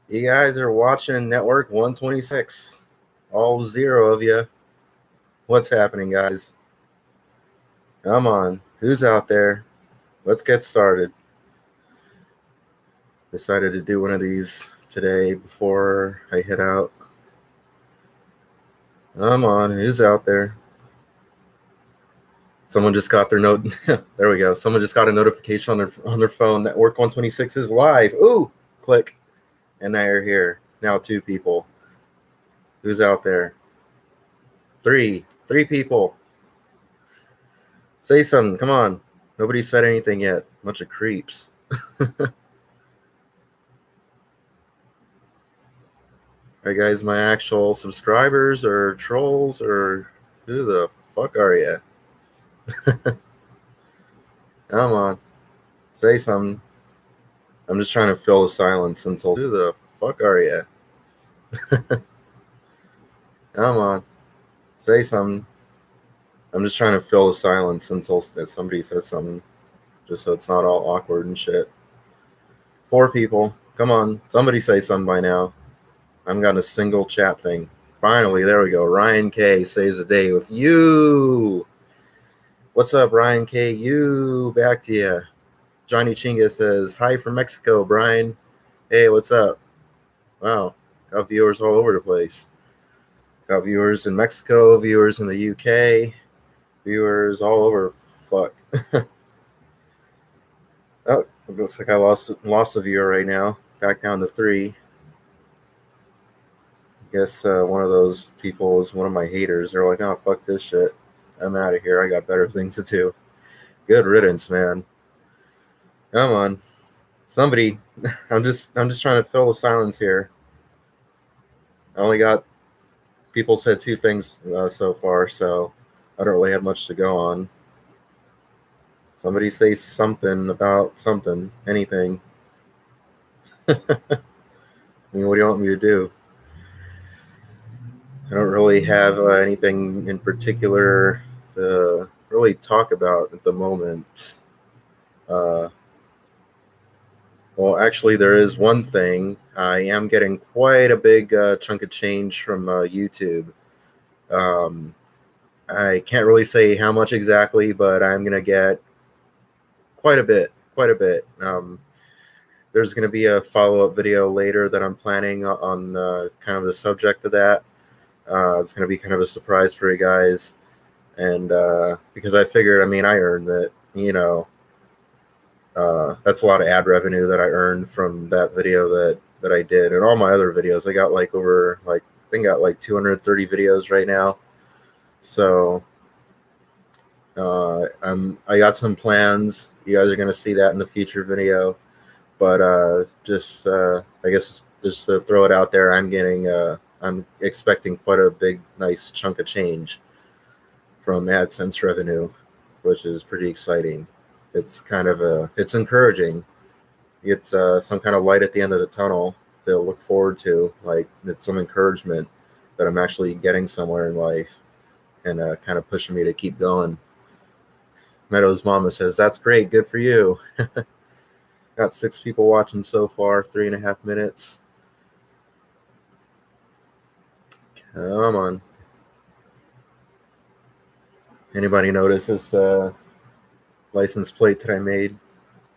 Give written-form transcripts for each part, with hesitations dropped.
You guys are watching Network 126. All zero of you. What's happening, guys? Come on. Who's out there? Let's get started. Decided to do one of these today before I head out. Come on. Who's out there? Someone just got their note. There we go. Someone just got a notification on their phone. Network 126 is live. Ooh, click. And now you're here. Now 2 people. Who's out there? 3 people. Say something. Come on. Nobody said anything yet. Bunch of creeps. Are you guys my actual subscribers or trolls or who the fuck are you? Come on. Say something. I'm just trying to fill the silence until who the fuck are you? Come on. Say something. I'm just trying to fill the silence until somebody says something. Just so it's not all awkward and shit. 4 people. Come on. Somebody say something by now. I haven't gotten a single chat thing. Finally, there we go. Ryan K saves the day with you. What's up, Ryan K? You back to you. Johnny Chinga says, hi from Mexico, Brian. Hey, what's up? Wow, got viewers all over the place. Got viewers in Mexico, viewers in the UK, viewers all over. Fuck. Oh, it looks like I lost a viewer right now. Back down to 3. I guess one of those people is one of my haters. They're like, oh, fuck this shit. I'm out of here. I got better things to do. Good riddance, man. Come on. Somebody. I'm just trying to fill the silence here. I only got people said 2 things so far, so I don't really have much to go on. Somebody say something about something, anything. I mean, what do you want me to do? I don't really have anything in particular to really talk about at the moment. Well, actually, there is one thing. I am getting quite a big chunk of change from YouTube. I can't really say how much exactly, but I'm going to get quite a bit. There's going to be a follow-up video later that I'm planning on kind of the subject of that. It's going to be kind of a surprise for you guys. And because I figured, I mean, I earned that, you know, that's a lot of ad revenue that I earned from that video that I did. And all my other videos, I got like over, like, I think I got like 230 videos right now. So I got some plans. You guys are going to see that in the future video. But I guess just to throw it out there, I'm expecting quite a big, nice chunk of change from AdSense revenue, which is pretty exciting. It's it's encouraging. It's some kind of light at the end of the tunnel to look forward to. Like, it's some encouragement that I'm actually getting somewhere in life, and kind of pushing me to keep going. Meadows Mama says, that's great, good for you. Got 6 people watching so far, 3.5 minutes. Come on. Anybody notice this license plate that I made?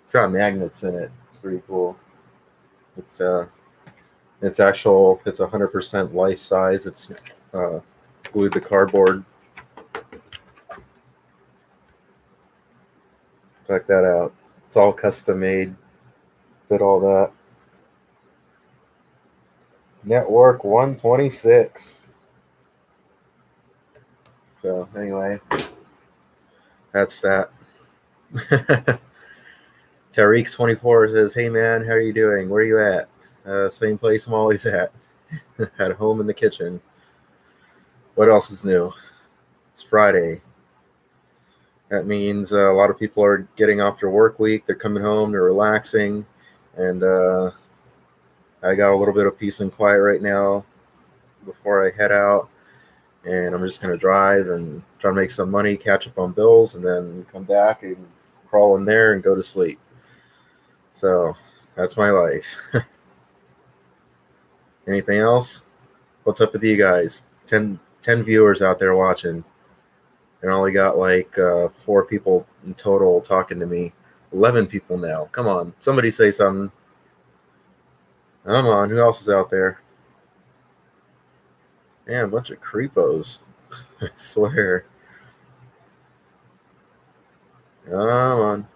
It's got magnets in it. It's pretty cool. It's 100% life size. It's glued to cardboard. Check that out. It's all custom made. Did all that. Network 126. So anyway, that's that. Tariq24 says, hey man, how are you doing? Where are you at? Same place I'm always at. At home in the kitchen. What else is new? It's Friday. That means a lot of people are getting off their work week. They're coming home. They're relaxing. And I got a little bit of peace and quiet right now before I head out. And I'm just going to drive and try to make some money, catch up on bills, and then come back and crawl in there and go to sleep. So that's my life. Anything else? What's up with you guys? 10 viewers out there watching, and I only got like 4 people in total talking to me. 11 people now. Come on, somebody say something. Come on, who else is out there? Man, a bunch of creepos. I swear. Come on.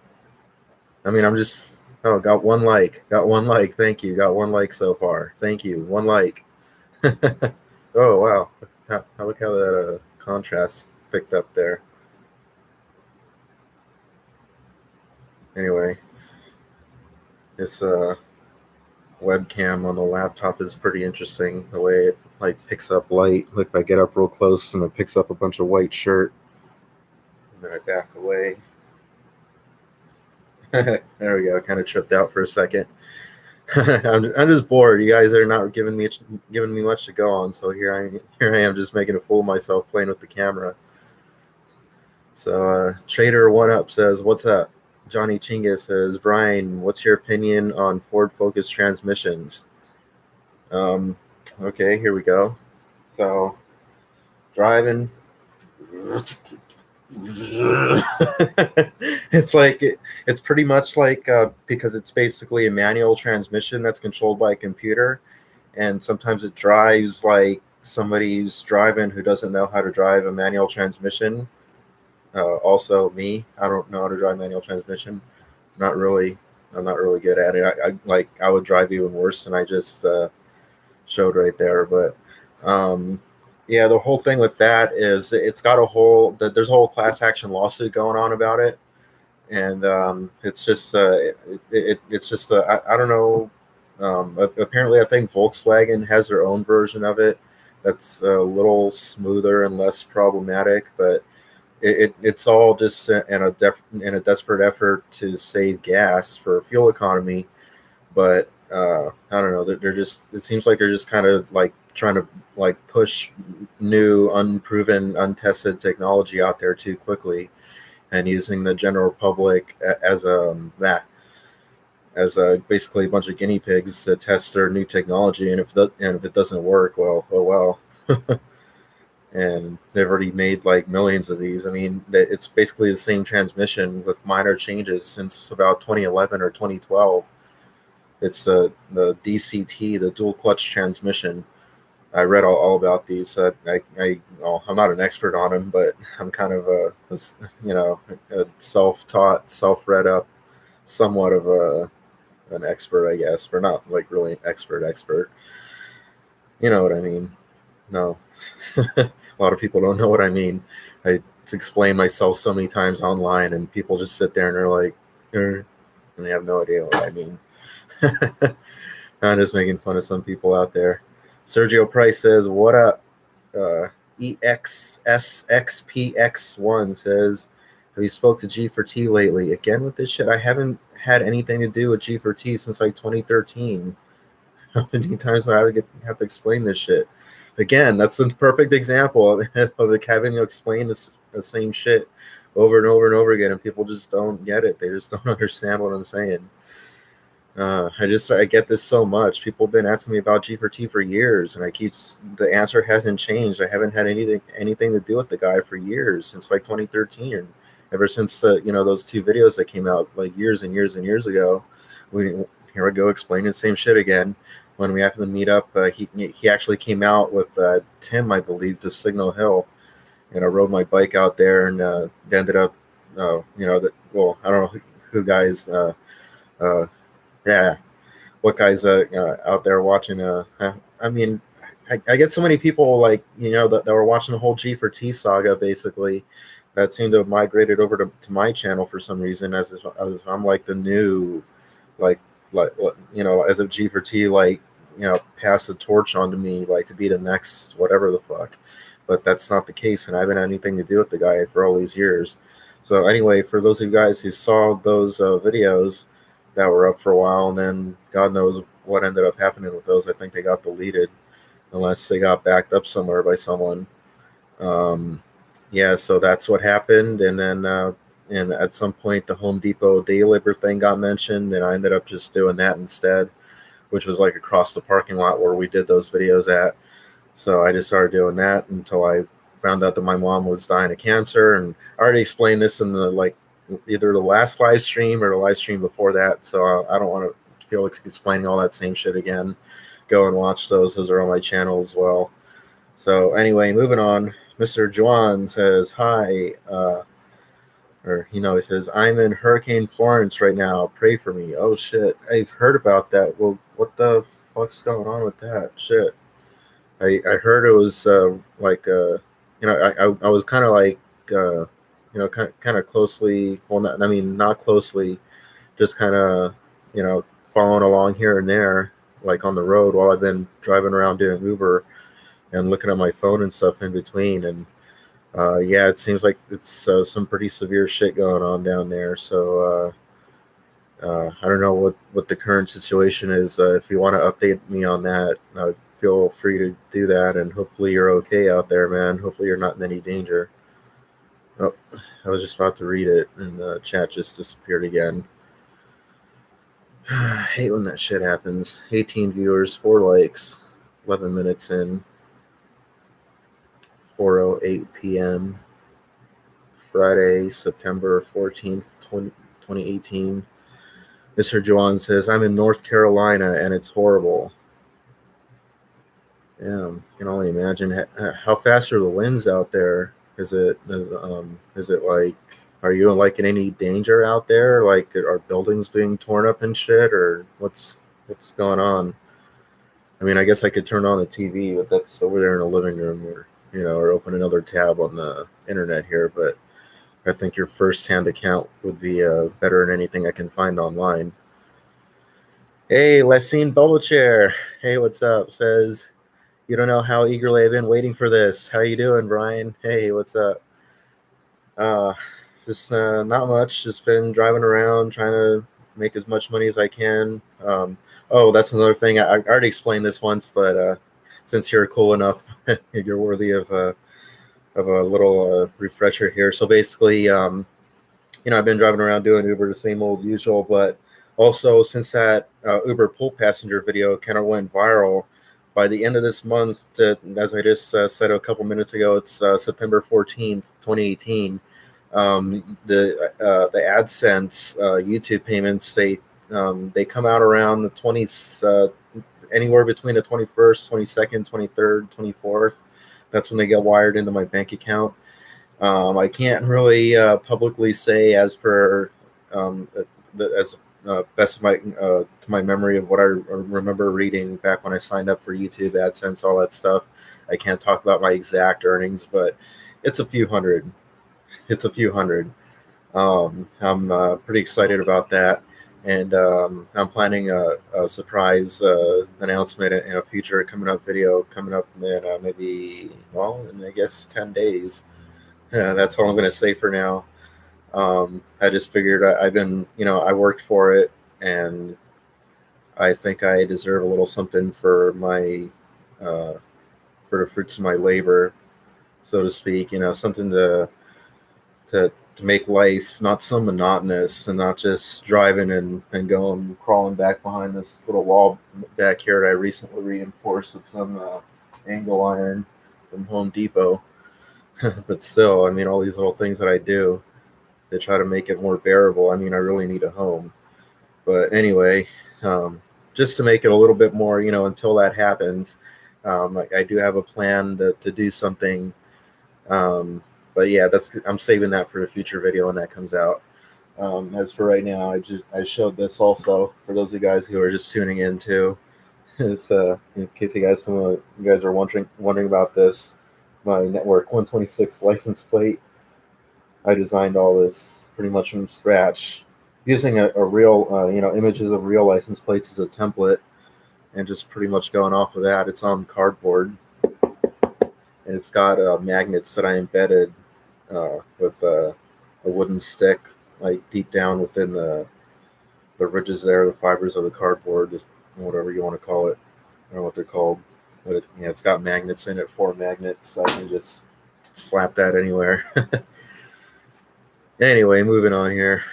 I mean, I'm just. Oh, got one like. Got one like. Thank you. Got one like so far. Thank you. One like. Oh wow. Look how that contrast picked up there. Anyway, this webcam on the laptop is pretty interesting. The way it like picks up light. Look, if I get up real close and it picks up a bunch of white shirt, and then I back away. There we go. Kind of tripped out for a second. I'm just bored. You guys are not giving me much to go on. So here I am just making a fool of myself playing with the camera. So Trader One Up says, "What's up?" Johnny Chinga says, "Brian, what's your opinion on Ford Focus transmissions?" Okay, here we go. So driving. It's pretty much like because it's basically a manual transmission that's controlled by a computer, and sometimes it drives like somebody's driving who doesn't know how to drive a manual transmission. Also, me, I don't know how to drive manual transmission. Not really. I'm not really good at it. I would drive even worse than I just showed right there. But yeah, the whole thing with that is it's got there's a whole class action lawsuit going on about it, and it's just it's just I don't know. Apparently, I think Volkswagen has their own version of it that's a little smoother and less problematic, but it's all just in a desperate effort to save gas for fuel economy. But I don't know. They're just. It seems like they're just kind of like trying to like push new, unproven, untested technology out there too quickly, and using the general public as basically a bunch of guinea pigs to test their new technology. And if it doesn't work, well, oh well. And they've already made like millions of these. I mean, it's basically the same transmission with minor changes since about 2011 or 2012. It's the DCT, the dual clutch transmission. I read all about these. Well, I'm not an expert on them, but I'm kind of a self-taught, self-read up, somewhat of an expert, I guess, but not like really an expert. You know what I mean? No, a lot of people don't know what I mean. I explain myself so many times online, and people just sit there and they're like, and they have no idea what I mean. I'm just making fun of some people out there. Sergio Price says, "What up?" EXSXPX1 says, "Have you spoke to G4T lately?" Again with this shit. I haven't had anything to do with G4T since like 2013. How many times do I have to explain this shit? Again, that's a perfect example of like having to explain the same shit over and over and over again, and people just don't get it. They just don't understand what I'm saying. I get this so much. People have been asking me about G4T for years, and the answer hasn't changed. I haven't had anything to do with the guy for years, since like 2013, ever since those 2 videos that came out like years and years and years ago. Here I go explaining the same shit again. When we happened to meet up, he actually came out with Tim, I believe, to Signal Hill, and I rode my bike out there, and ended up, I don't know who guys. Yeah, what guys out there watching? I mean, I get so many people like that were watching the whole G4T saga basically, that seem to have migrated over to my channel for some reason. As I'm like the new, like as if G4T like pass the torch on to me, like to be the next whatever the fuck. But that's not the case, and I haven't had anything to do with the guy for all these years. So anyway, for those of you guys who saw those videos that were up for a while, and then God knows what ended up happening with those. I think they got deleted, unless they got backed up somewhere by someone. Yeah, so that's what happened, and then and at some point the Home Depot day labor thing got mentioned, and I ended up just doing that instead. which was like across the parking lot where we did those videos at. So I just started doing that until I found out that my mom was dying of cancer. And I already explained this in the like either the last live stream or the live stream before that. So I don't want to feel like explaining all that same shit again. Go and watch those. Those are on my channel as well. So anyway, moving on. Mr. Juan says hi. Or he says I'm in Hurricane Florence right now. Pray for me. Oh shit, I've heard about that. Well, what the fuck's going on with that shit? I heard it was I was kind of like kind of closely, well, not closely, just kind of following along here and there, like on the road while I've been driving around doing Uber and looking at my phone and stuff in between. And yeah, it seems like it's some pretty severe shit going on down there. So I don't know what the current situation is. If you want to update me on that, feel free to do that. And hopefully you're okay out there, man. Hopefully you're not in any danger. Oh, I was just about to read it, and the chat just disappeared again. I hate when that shit happens. 18 viewers, 4 likes, 11 minutes in, 4:08 p.m. Friday, September 14th, 2018. Mr. Juan says, I'm in North Carolina and it's horrible. Yeah, you can only imagine. How fast are the winds out there? Is it like, are you like in any danger out there? Like, are buildings being torn up and shit, or what's going on? I mean, I guess I could turn on the TV, but that's over there in the living room, or open another tab on the internet here. But I think your first-hand account would be better than anything I can find online. Hey, Lessine Bubble Chair. Hey, what's up? Says, you don't know how eagerly I've been waiting for this. How you doing, Brian? Hey, what's up? Just not much. Just been driving around trying to make as much money as I can. Oh, that's another thing. I already explained this once, but since you're cool enough, you're worthy of a little refresher here. So basically, I've been driving around doing Uber, the same old usual, but also since that Uber pool passenger video kind of went viral, by the end of this month, as I just said a couple minutes ago, it's September 14th, 2018. The AdSense YouTube payments, they come out around the 20s, anywhere between the 21st, 22nd, 23rd, 24th. That's when they get wired into my bank account. I can't really publicly say as per best of my to my memory of what I remember reading back when I signed up for YouTube AdSense, all that stuff. I can't talk about my exact earnings, but it's a few hundred. It's a few hundred. I'm pretty excited about that, and I'm planning a surprise announcement in a future coming up video coming up in maybe in I guess 10 days. That's all I'm going to say for now. I just figured I've been, I worked for it, and I think I deserve a little something for my, for the fruits of my labor, so to speak. Something to make life not so monotonous, and not just driving and going crawling back behind this little wall back here that I recently reinforced with some angle iron from Home Depot. But still, I mean, all these little things that I do to try to make it more bearable. I mean, I really need a home. But anyway, just to make it a little bit more, until that happens, I do have a plan to do something. But yeah, I'm saving that for a future video when that comes out. As for right now, I showed this also for those of you guys who are just tuning in too. It's in case some of you guys are wondering about this, my Network 126 license plate. I designed all this pretty much from scratch, using a real, images of real license plates as a template, and just pretty much going off of that. It's on cardboard, and it's got magnets that I embedded with a wooden stick, like deep down within the ridges there, the fibers of the cardboard, just whatever you want to call it. I don't know what they're called, but it's got magnets in it, 4 magnets. So I can just slap that anywhere. Anyway, moving on here.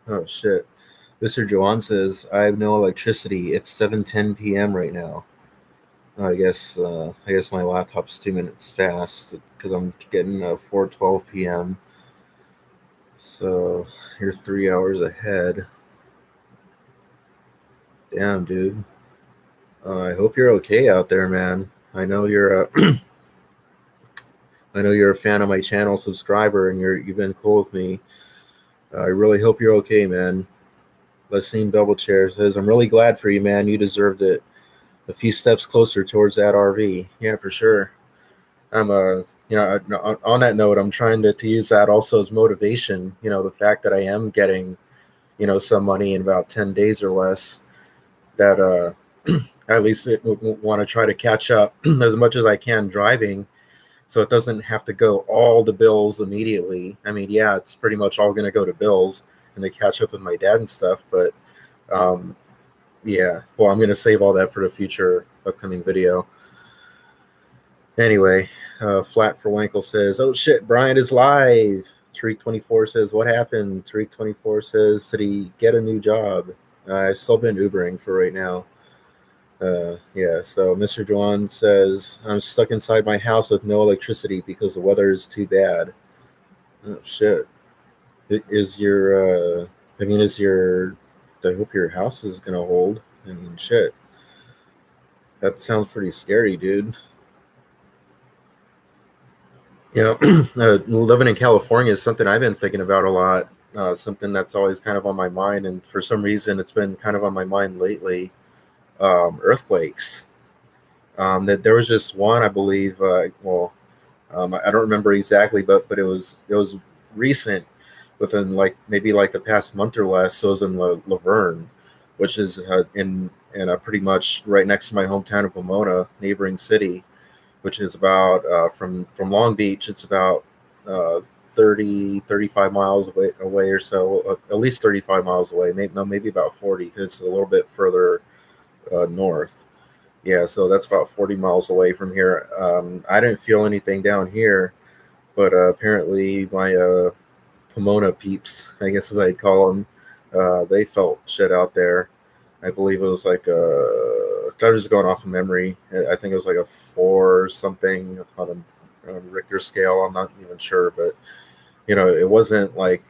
Oh shit. Mr. Joan says, I have no electricity. It's 7:10 p.m. right now. I guess my laptop's 2 minutes fast because I'm getting 4:12 p.m. So you're 3 hours ahead. Damn, dude. I hope you're okay out there, man. I know you're a fan of my channel subscriber, and you've been cool with me. I really hope you're okay, man. Let's see Double Chair says, I'm really glad for you, man. You deserved it. A few steps closer towards that RV. Yeah, for sure. I'm on that note, I'm trying to use that also as motivation. The fact that I am getting, some money in about 10 days or less, that at least want to try to catch up as much as I can driving, so it doesn't have to go all the bills immediately. I mean, yeah, it's pretty much all going to go to bills and to catch up with my dad and stuff, but um, yeah, well, I'm going to save all that for the future upcoming video. Anyway, Flat for Winkle says, oh shit, Brian is live. Tariq24 says, what happened? Tariq24 says, did he get a new job? I've still been Ubering for right now. Yeah, so Mr. Juan says, I'm stuck inside my house with no electricity because the weather is too bad. Oh, shit. Is your, I hope your house is going to hold. I mean, shit. That sounds pretty scary, dude. Living in California is something I've been thinking about a lot. Something that's always kind of on my mind, and for some reason, it's been kind of on my mind lately. Earthquakes. That there was just one, I believe. I don't remember exactly, but it was recent, within like maybe like the past month or less. So it was in Laverne, which is in pretty much right next to my hometown of Pomona, neighboring city, which is about from Long Beach. It's about 35 miles away or so, at least 35 miles away. Maybe no, maybe about 40 because it's a little bit further north. Yeah, so that's about 40 miles away from here. I didn't feel anything down here, but apparently my Pomona peeps, I guess as I'd call them, they felt shit out there. I believe it was like I'm just going off of memory. I think it was like a 4 or something on Richter scale. I'm not even sure, but it wasn't like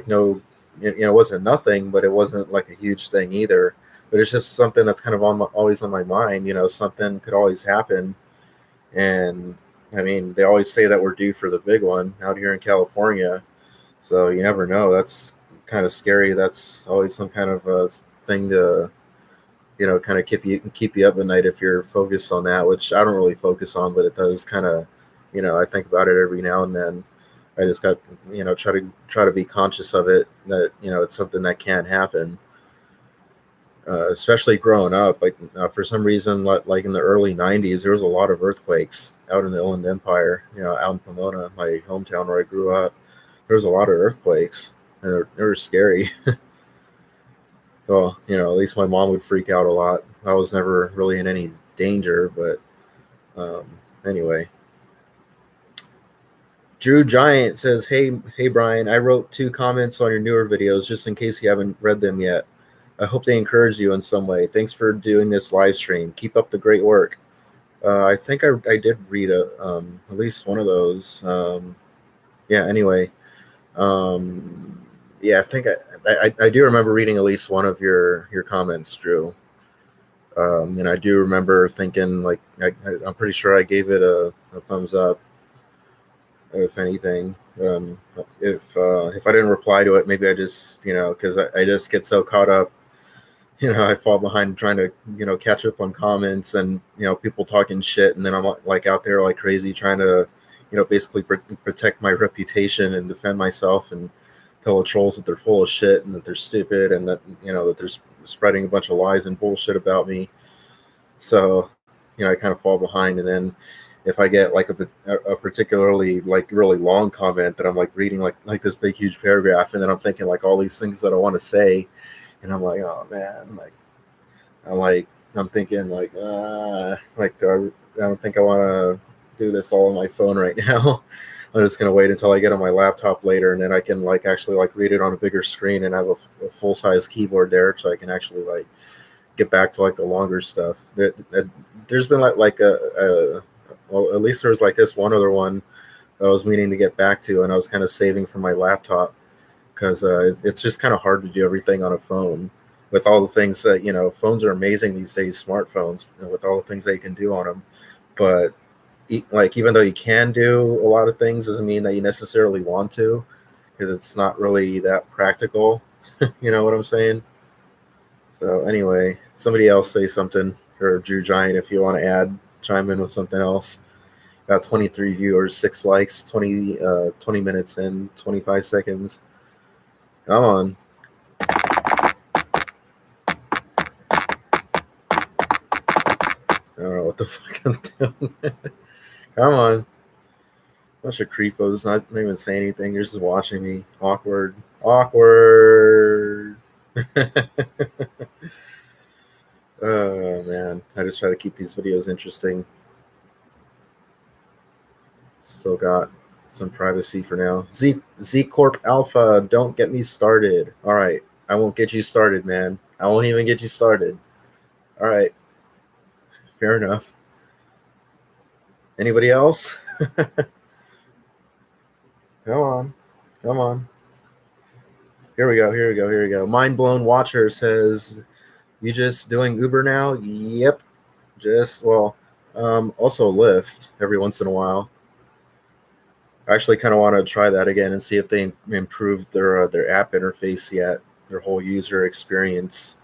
no, it wasn't nothing, but it wasn't like a huge thing either. But it's just something that's kind of always on my mind. Something could always happen, and I mean, they always say that we're due for the big one out here in California. So you never know. That's kind of scary. That's always some kind of thing to kind of keep you up at night if you're focused on that, which I don't really focus on, but it does kind of, I think about it every now and then. I just got, try to be conscious of it, that it's something that can happen. Especially growing up, like for some reason, like in the early '90s, there was a lot of earthquakes out in the Inland Empire. Out in Pomona, my hometown where I grew up, there was a lot of earthquakes, and they were scary. Well, at least my mom would freak out a lot. I was never really in any danger, but anyway. Drew Giant says, hey Brian, I wrote 2 comments on your newer videos just in case you haven't read them yet. I hope they encourage you in some way. Thanks for doing this live stream. Keep up the great work. I think I did read at least one of those. Yeah. Anyway, yeah, I think I do remember reading at least one of your comments, Drew. And I do remember thinking, like, I'm pretty sure I gave it a thumbs up, if anything. If I didn't reply to it, maybe I just, because I just get so caught up, I fall behind trying to, catch up on comments and, people talking shit. And then I'm like out there like crazy trying to, basically protect my reputation and defend myself and tell the trolls that they're full of shit and that they're stupid and that, that they're spreading a bunch of lies and bullshit about me. So, I kind of fall behind. And then if I get like a particularly like really long comment that I'm like reading like this big huge paragraph, and then I'm thinking like all these things that I want to say, and I'm like, oh man, I'm thinking like I don't think I want to do this all on my phone right now. I'm just gonna wait until I get on my laptop later, and then I can like actually like read it on a bigger screen and have a full size keyboard there, so I can actually like get back to like the longer stuff. There's been like a well, at least there was like this one other one that I was meaning to get back to, and I was kind of saving for my laptop because it's just kind of hard to do everything on a phone with all the things that phones are amazing these days, smartphones, with all the things that you can do on them. But like even though you can do a lot of things, doesn't mean that you necessarily want to, because it's not really that practical. You know what I'm saying? So anyway, somebody else say something, or Drew Giant, if you want to chime in with something else. Got 23 viewers, 6 likes, 20 minutes in, 25 seconds. Come on. I don't know what the fuck I'm doing. Come on. Bunch of creepos, not even saying anything. You're just watching me. Awkward. Awkward. Oh, man. I just try to keep these videos interesting. Still got some privacy for now. Z Corp Alpha, don't get me started. All right. I won't get you started, man. I won't even get you started. All right. Fair enough. Anybody else? Come on. Come on. Here we go. Here we go. Here we go. Mind Blown Watcher says, you just doing Uber now? Yep. Also Lyft every once in a while. I actually kind of want to try that again and see if they improved their app interface yet, their whole user experience.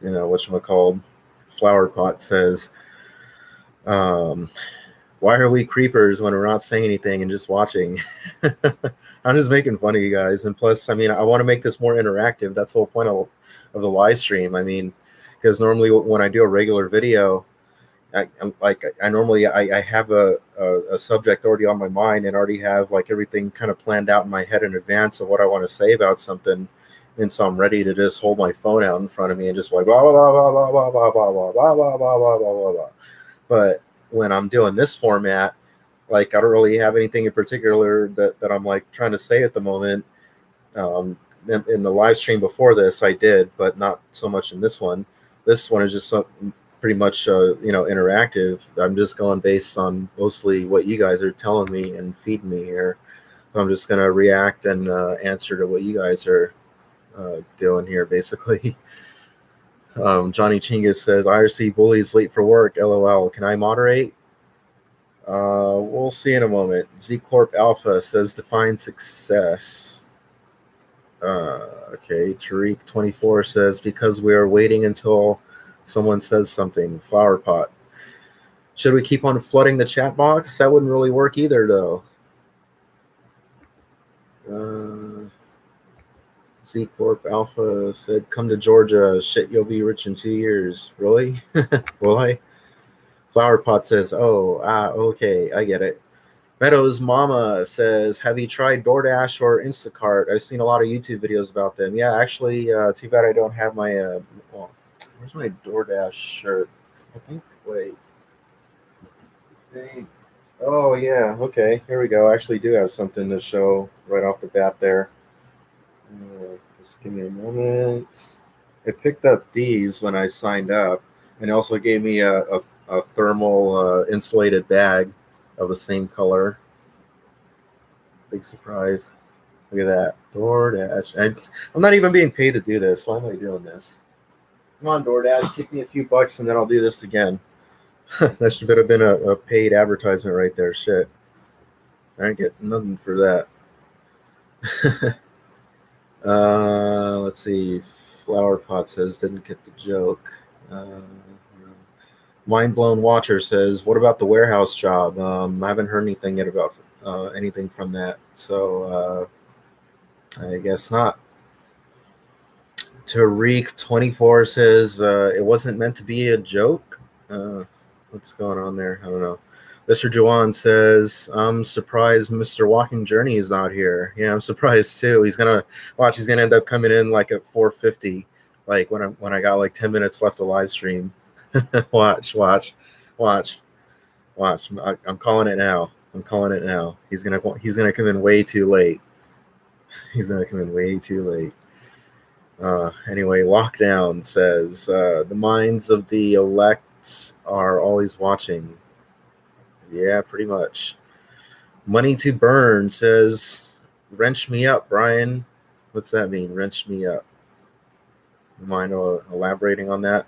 You know, whatchamacalled. Flowerpot says, why are we creepers when we're not saying anything and just watching? I'm just making fun of you guys. And plus, I mean, I want to make this more interactive. That's the whole point of the live stream. I mean, because normally when I do a regular video, I normally have a subject already on my mind and already have like everything kind of planned out in my head in advance of what I want to say about something. And so I'm ready to just hold my phone out in front of me and just like blah blah blah blah blah blah blah blah blah blah blah blah blah blah blah. But when I'm doing this format, like I don't really have anything in particular that I'm like trying to say at the moment. In the live stream before this, I did, but not so much in this one. This one is just pretty much interactive. I'm just going based on mostly what you guys are telling me and feeding me here. So I'm just gonna react and answer to what you guys are doing here, basically. Johnny Chingus says, IRC bullies late for work. LOL. Can I moderate? We'll see in a moment. Z Corp Alpha says, define success. Okay. Tariq 24 says, because we are waiting until someone says something. Flower pot. Should we keep on flooding the chat box? That wouldn't really work either, though. Z Corp Alpha said, come to Georgia. Shit, you'll be rich in 2 years. Really? Will I? Flower Pot says, okay, I get it. Meadows Mama says, have you tried DoorDash or Instacart? I've seen a lot of YouTube videos about them. Yeah, actually, too bad I don't have my, where's my DoorDash shirt? Oh, yeah, okay, here we go. I actually do have something to show right off the bat there. Just give me a moment. It picked up these when I signed up, and it also gave me a thermal insulated bag of the same color. Big surprise. Look at that. DoorDash. I'm not even being paid to do this. Why am I doing this? Come on, DoorDash. Give me a few bucks and then I'll do this again. That should have been a paid advertisement right there. Shit. I didn't get nothing for that. Let's see. Flower Pot says, didn't get the joke. Mind Blown Watcher says, what about the warehouse job? I haven't heard anything yet about anything from that. So I guess not. Tariq 24 says, it wasn't meant to be a joke. What's going on there? I don't know. Mr. Jawan says, I'm surprised Mr. Walking Journey is not here. Yeah, I'm surprised too. He's gonna end up coming in like at 4:50, like when I got like 10 minutes left to live stream. Watch. I'm calling it now. I'm calling it now. He's gonna come in way too late. He's gonna come in way too late. Anyway, Lockdown says the minds of the elect are always watching. Yeah, pretty much. Money to Burn says, wrench me up, Brian. What's that mean? Wrench me up. Mind elaborating on that?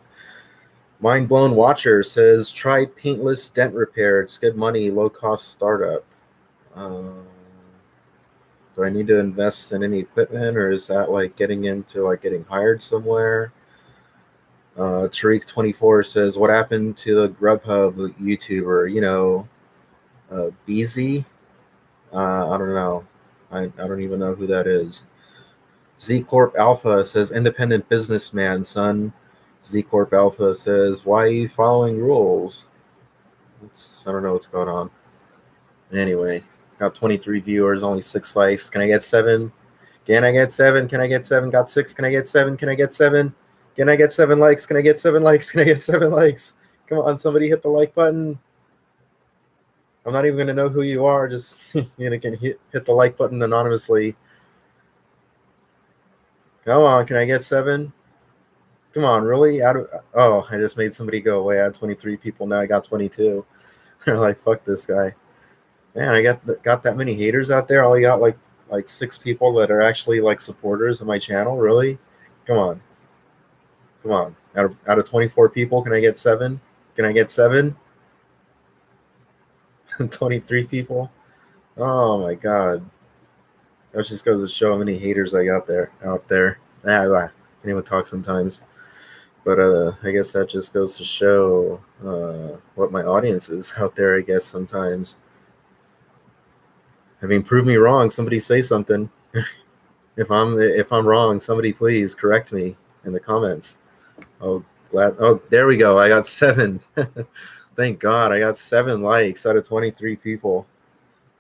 Mind Blown Watcher says, try paintless dent repair. It's good money, low cost startup. Do I need to invest in any equipment, or is that like getting into like getting hired somewhere? Tariq24 says, what happened to the Grubhub YouTuber? Beezy? I don't know. I don't even know who that is. Z Corp Alpha says, independent businessman, son. Z Corp Alpha says, why are you following rules? I don't know what's going on. Anyway, got 23 viewers, only 6 likes. Can I get 7? Can I get 7? Can I get 7? Got 6. Can I get 7? Can I get 7? Can I get 7 likes? Can I get 7 likes? Can I get 7 likes? Come on, somebody hit the like button. I'm not even going to know who you are. Just can hit the like button anonymously. Come on, can I get 7? Come on, really? I just made somebody go away. I had 23 people. Now I got 22. They're like, fuck this guy. Man, I got that many haters out there. I only got like 6 people that are actually like supporters of my channel. Really? Come on. Out of 24 people, can I get 7? Can I get 7? 23 people. Oh my god. That just goes to show how many haters I got out there. I can't even talk sometimes. But I guess that just goes to show what my audience is out there, I guess, sometimes. I mean, prove me wrong. Somebody say something. If I'm wrong, somebody please correct me in the comments. Oh, there we go. I got 7. Thank God, I got 7 likes out of 23 people.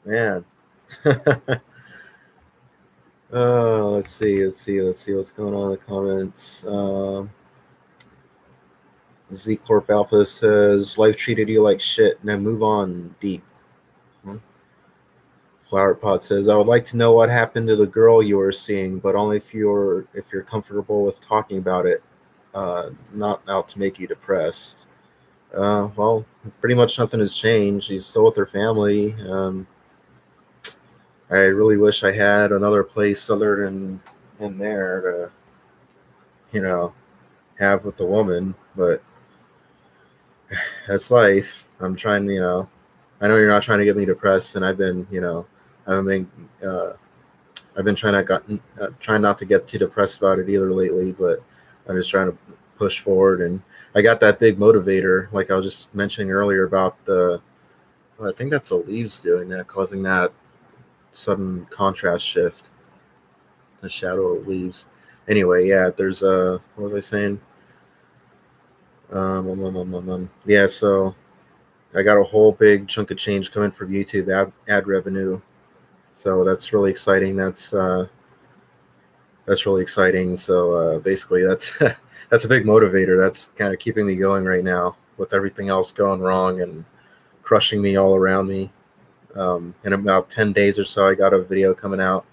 Man. Let's see what's going on in the comments. Z Corp Alpha says, life treated you like shit. Now move on, deep. Flower Pot says, I would like to know what happened to the girl you were seeing, but only if you're comfortable with talking about it. Not out to make you depressed. Well, pretty much nothing has changed. She's still with her family. I really wish I had another place other than in there to, have with a woman, but that's life. I'm trying, I know you're not trying to get me depressed, and I've been, I've been trying not to get too depressed about it either lately, but I'm just trying to push forward. And I got that big motivator, like I was just mentioning earlier about I think that's the leaves doing that, causing that sudden contrast shift, the shadow of leaves. Anyway, yeah, there's what was I saying? Yeah, so I got a whole big chunk of change coming from YouTube ad revenue, so that's really exciting. That's really exciting. So basically, that's that's a big motivator. That's kind of keeping me going right now with everything else going wrong and crushing me all around me. In about 10 days or so, I got a video coming out,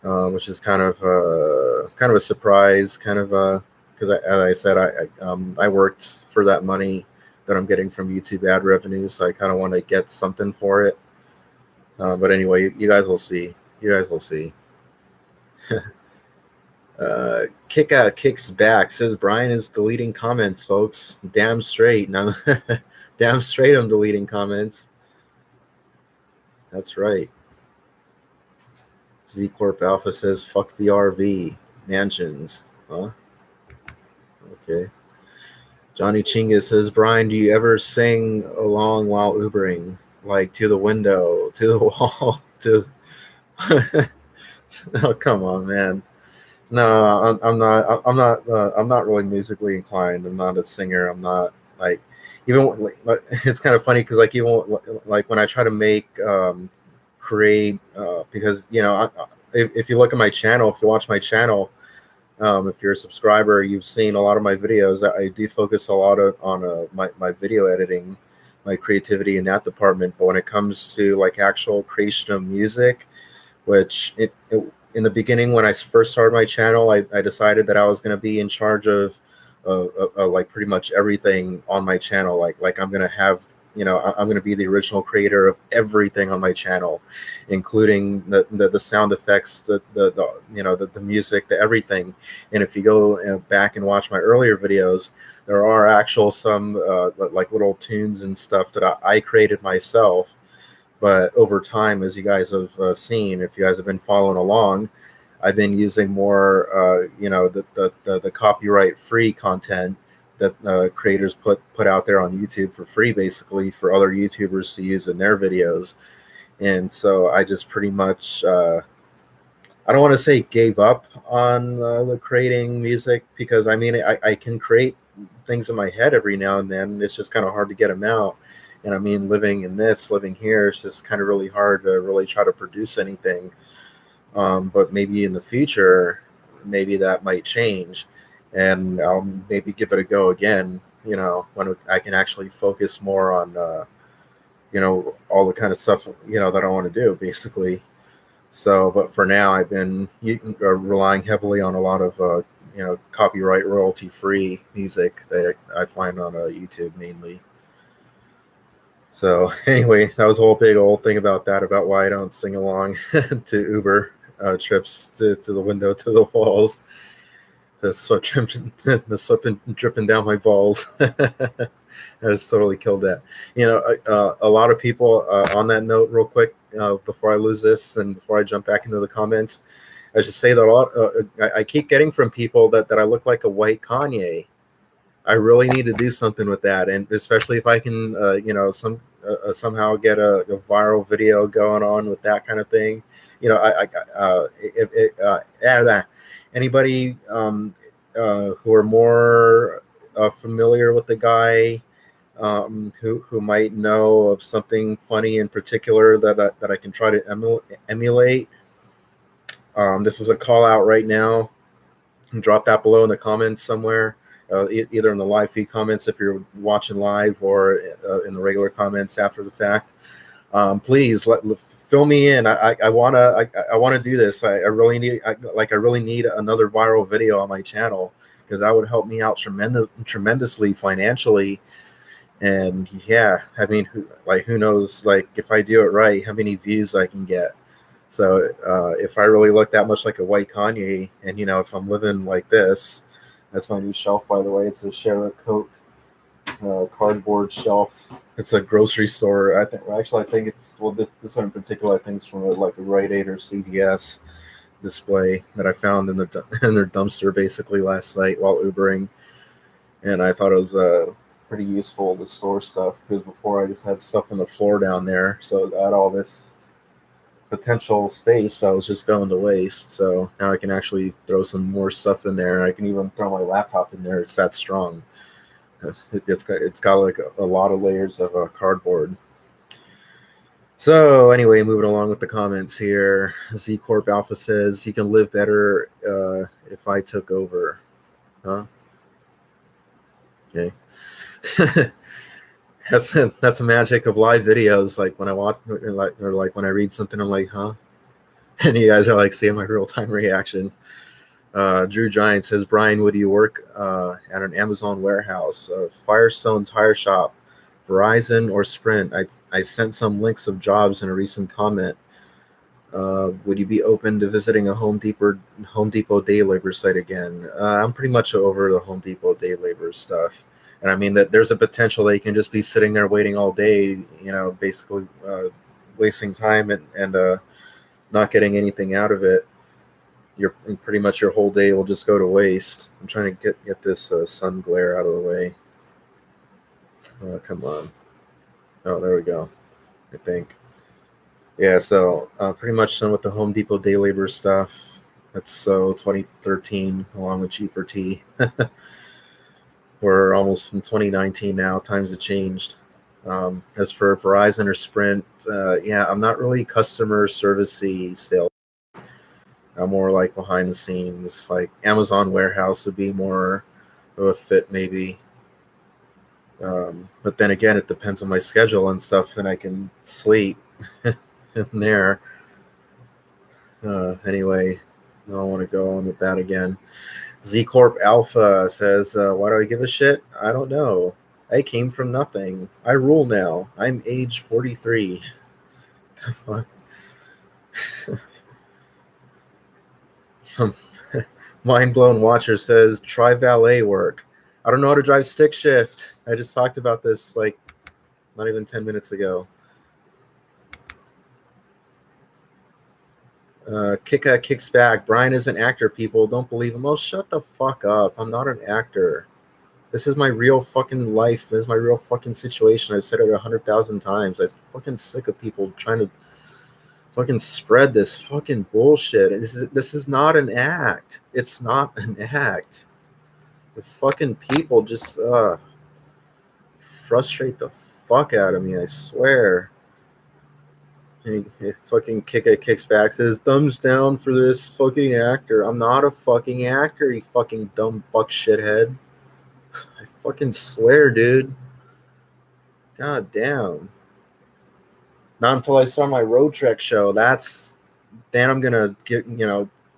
which is kind of a surprise, because as I said, I worked for that money that I'm getting from YouTube ad revenue, so I kind of want to get something for it. But anyway, you guys will see. Kicks back says Brian is deleting comments, folks. Damn straight. And damn straight I'm deleting comments. That's right. Z Corp Alpha says fuck the RV mansions. Huh? Okay. Johnny Chinga says, Brian, do you ever sing along while Ubering? Like to the window, to the wall, to oh, come on, man. No, I'm not really musically inclined. I'm not a singer. I'm not like, even it's kind of funny because like even like when I try to make create because if you look at my channel, if you watch my channel, if you're a subscriber, you've seen a lot of my videos. I do focus a lot on my video editing, my creativity in that department. But when it comes to like actual creation of music, which in the beginning when I first started my channel, I decided that I was going to be in charge of like pretty much everything on my channel. Like I'm going to have, I'm going to be the original creator of everything on my channel, including the sound effects, the music, the everything. And if you go back and watch my earlier videos, there are actual some like little tunes and stuff that I created myself. But over time, as you guys have seen, if you guys have been following along, I've been using more, the copyright free content that creators put out there on YouTube for free, basically for other YouTubers to use in their videos. And so I just pretty much, I don't want to say gave up on the creating music, because I mean, I can create things in my head every now and then. It's just kind of hard to get them out. And I mean, living here, it's just kind of really hard to really try to produce anything. But maybe in the future, maybe that might change, and I'll maybe give it a go again. When I can actually focus more on, all the kind of stuff that I want to do, basically. So, but for now, I've been relying heavily on a lot of copyright royalty free music that I find on YouTube mainly. So anyway, that was a whole big old thing about that, about why I don't sing along to Uber trips to the window to the walls. The sweat dripping down my balls. I just totally killed that. A lot of people on that note, real quick, before I lose this and before I jump back into the comments, I should say that a lot. I keep getting from people that I look like a white Kanye. I really need to do something with that, and especially if I can, somehow get a viral video going on with that kind of thing. Anybody who are more familiar with the guy, who might know of something funny in particular that I can try to emulate. This is a call out right now. Drop that below in the comments somewhere, either in the live feed comments if you're watching live, or in the regular comments after the fact. Please fill me in. I wanna do this. I really need another viral video on my channel, because that would help me out tremendously financially. And yeah, I mean, who knows, like, if I do it right, how many views I can get. So if I really look that much like a white Kanye, and if I'm living like this, that's my new shelf, by the way. It's a Share a Coke cardboard shelf. It's a grocery store. I think it's, well, this one in particular, I think it's from like a Rite Aid or CVS display that I found in their dumpster basically last night while Ubering, and I thought it was pretty useful to store stuff, because before I just had stuff on the floor down there, so I had all this potential space I was just going to waste. So now I can actually throw some more stuff in there. I can even throw my laptop in there. It's that strong. It's got like a lot of layers of cardboard. So anyway, moving along with the comments here. Z Corp Alpha says, you can live better if I took over. Huh? Okay. That's the magic of live videos. Like when I watch, or like when I read something, I'm like, huh? And you guys are like seeing my real time reaction. Drew Giant says, Brian, would you work at an Amazon warehouse, Firestone Tire Shop, Verizon, or Sprint? I sent some links of jobs in a recent comment. Would you be open to visiting a Home Depot day labor site again? I'm pretty much over the Home Depot day labor stuff. And I mean that there's a potential that you can just be sitting there waiting all day, basically wasting time and not getting anything out of it. Pretty much your whole day will just go to waste. I'm trying to get this sun glare out of the way. Come on. Oh, there we go. I think. Yeah, so pretty much done with the Home Depot day labor stuff. That's so 2013, along with G4T. We're almost in 2019 now. Times have changed. As for Verizon or Sprint, yeah, I'm not really customer servicey sales. I'm more like behind the scenes. Like Amazon warehouse would be more of a fit, maybe. But then again, it depends on my schedule and stuff, and I can sleep in there. Anyway, I don't want to go on with that again. Z Corp Alpha says, "Why do I give a shit? I don't know. I came from nothing. I rule now. I'm age 43." Fuck. Mind Blown Watcher says, "Try valet work. I don't know how to drive stick shift. I just talked about this like not even 10 minutes ago." Kika kicks back. Brian is an actor, people. Don't believe him. Oh, shut the fuck up. I'm not an actor. This is my real fucking life. This is my real fucking situation. I've said it 100,000 times. I'm fucking sick of people trying to fucking spread this fucking bullshit. This is not an act. It's not an act. The fucking people just frustrate the fuck out of me, I swear. And he fucking kicks back, says, thumbs down for this fucking actor. I'm not a fucking actor, you fucking dumb fuck shithead. I fucking swear, dude. God damn. Not until I saw my Road Trek show. Then I'm gonna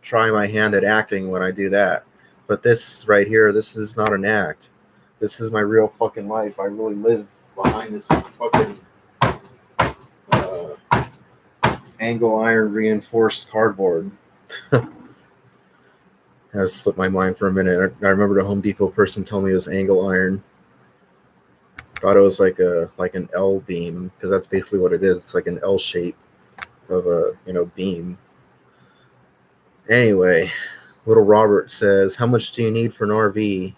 try my hand at acting when I do that. But this right here, this is not an act. This is my real fucking life. I really live behind this fucking angle iron reinforced cardboard. Has slipped my mind for a minute. I remember the Home Depot person telling me it was angle iron. Thought it was like an L beam, because that's basically what it is. It's like an L shape of a beam. Anyway, little Robert says, "How much do you need for an RV?"